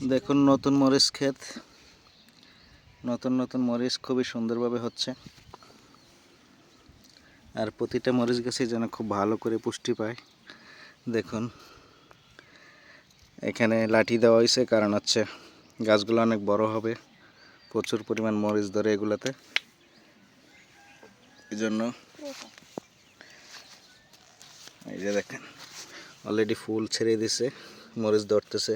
দেখুন নতুন মরিচ ক্ষেত, নতুন নতুন মরিচ খুবই সুন্দরভাবে হচ্ছে। আর প্রতিটা মরিচ গাছই যেন খুব ভালো করে পুষ্টি পায়। দেখুন এখানে লাঠি দেওয়া হয়েছে, কারণ হচ্ছে গাছগুলো অনেক বড় হবে, প্রচুর পরিমাণ মরিচ ধরে এগুলাতে, এই জন্য। এই যে দেখেন অলরেডি ফুল ছেড়ে দিছে, মরিচ ধরতেছে,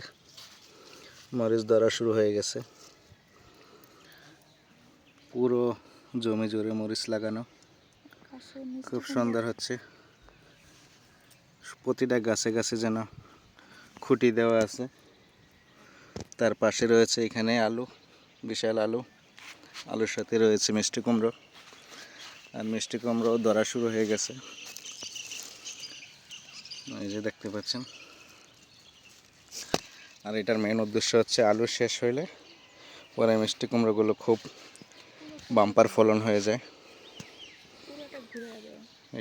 মরিচ ধরা শুরু হয়ে গেছে। পুরো জমি জুড়ে মরিচ লাগানো, খুব সুন্দর হচ্ছে। প্রতিটা গাছে গাছে যেন খুঁটি দেওয়া আছে। তার পাশে রয়েছে এখানে আলু, বিশাল আলু, আলুর সাথে রয়েছে মিষ্টি কুমড়ো, আর মিষ্টি কুমড়ো ধরা শুরু হয়ে গেছে। এই যে দেখতে পাচ্ছেন। আর এটার মেন উদ্দেশ্য হচ্ছে আলু শেষ হইলে পরে মিষ্টি কুমড়োগুলো খুব বাম্পার ফলন হয়ে যায়।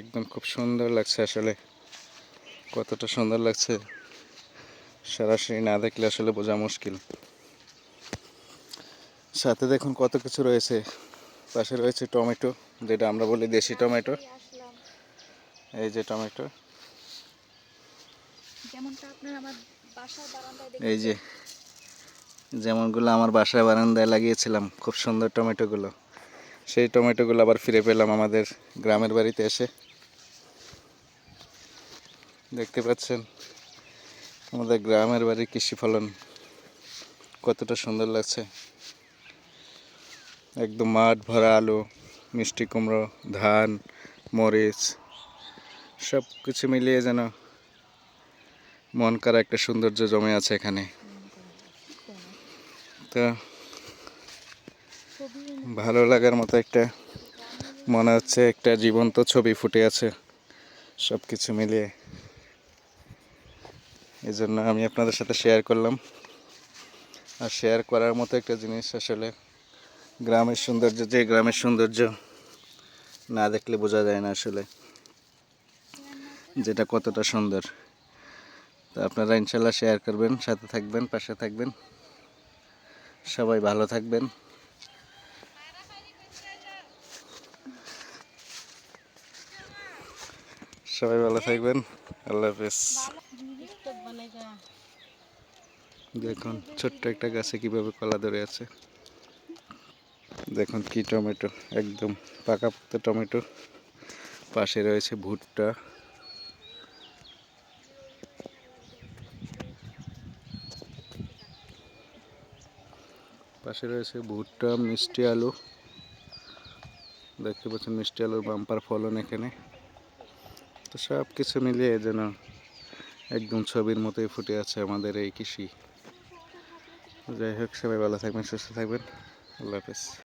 একদম খুব সুন্দর লাগছে, আসলে কতটা সুন্দর লাগছে সরাসরি না দেখলে আসলে বোঝা মুশকিল। সাথে দেখুন কত কিছু রয়েছে, পাশে রয়েছে টমেটো, যেটা আমরা বলি দেশি টমেটো। এই যে টমেটো, এই যে যেমনগুলো আমার বাসার বারান্দায় লাগিয়েছিলাম, খুব সুন্দর টমেটোগুলো, সেই টমেটোগুলো আবার ফিরে পেলাম আমাদের গ্রামের বাড়িতে এসে। দেখতে পাচ্ছেন আমাদের গ্রামের বাড়ির কৃষি ফলন কতটা সুন্দর লাগছে। একদম মাঠ ভরা আলু, মিষ্টি কুমড়ো, ধান, মরিচ, সব কিছু মিলিয়ে যেন মন করা একটা সৌন্দর্য জমে আছে এখানে। তো ভালো লাগার মতো একটা, মনে হচ্ছে একটা জীবন্ত ছবি ফুটে আছে সব কিছু মিলিয়ে। এই জন্য আমি আপনাদের সাথে শেয়ার করলাম। আর শেয়ার করার মতো একটা জিনিস, আসলে গ্রামের সৌন্দর্য, যে গ্রামের সৌন্দর্য না দেখলে বোঝা যায় না আসলে যেটা কতটা সুন্দর। তো আপনারা ইনশাল্লাহ শেয়ার করবেন, সাথে থাকবেন, পাশে থাকবেন, সবাই ভালো থাকবেন। সবাই ভালো থাকবেন, আল্লাহ হাফেজ। দেখুন ছোট্ট একটা গাছে কিভাবে কলা ধরে আছে। দেখুন কি টমেটো, একদম পাকা পাকা টমেটো। পাশে রয়েছে ভুট্টা, পাশে রয়েছে ভুট্টা, মিষ্টি আলু। দেখতে পাচ্ছেন মিষ্টি আলুর বাম্পার ফলন এখানে। তো সব কিছু মিলিয়ে যেন একদম ছবির মতোই ফুটে আছে আমাদের এই কৃষি। যাই হোক, সবাই ভালো থাকবেন, সুস্থ থাকবেন, আল্লাহ হাফেজ।